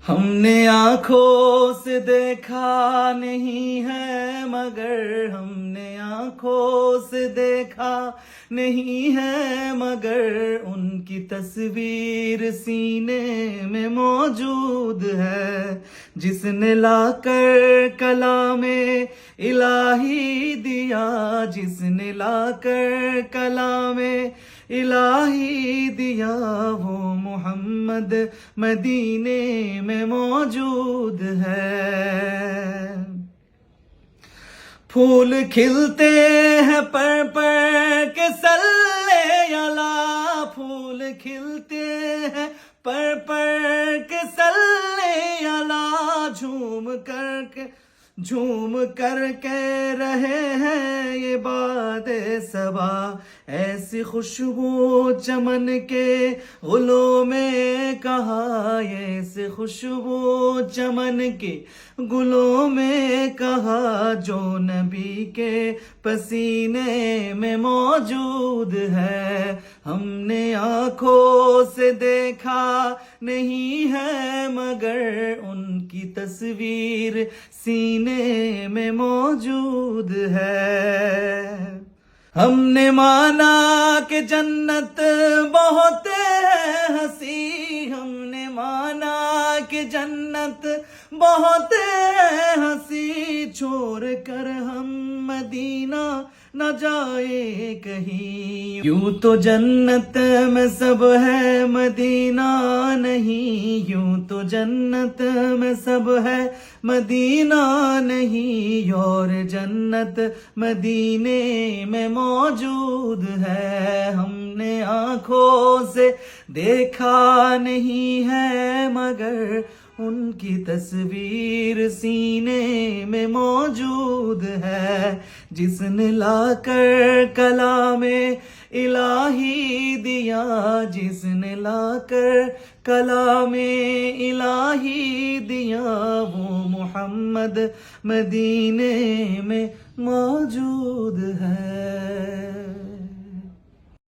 हमने आंखों से देखा नहीं है मगर हमने आंखों से देखा नहीं है मगर उनकी तस्वीर सीने में मौजूद है। जिसने लाकर कलामे इलाही दिया, जिसने लाकर कलामे इलाही दिया, वो मोहम्मद मदीने में मौजूद है। फूल खिलते हैं पर के सल्ले अला, फूल खिलते हैं पर के सल्ले अला, झूम कर कह रहे हैं ये बात सबा। ऐसी खुशबू चमन के गुलों में कहा, ऐसी खुशबू चमन के गुलों में कहा, जो नबी के पसीने में मौजूद है। हमने आंखों से देखा नहीं है मगर उनकी तस्वीर सीने में मौजूद है। हमने माना कि जन्नत बहुत है हंसी, हमने माना कि जन्नत बहुत है हंसी, छोड़ कर हम मदीना न जाए कहीं। यूं तो जन्नत में सब है मदीना नहीं, यूं तो जन्नत में सब है मदीना नहीं, और जन्नत मदीने में मौजूद है। हमने आंखों से देखा नहीं है मगर उनकी तस्वीर सीने में मौजूद है। जिसने लाकर कलामे इलाही दिया, जिसने लाकर कलामे इलाही दिया, वो मोहम्मद मदीने में मौजूद है।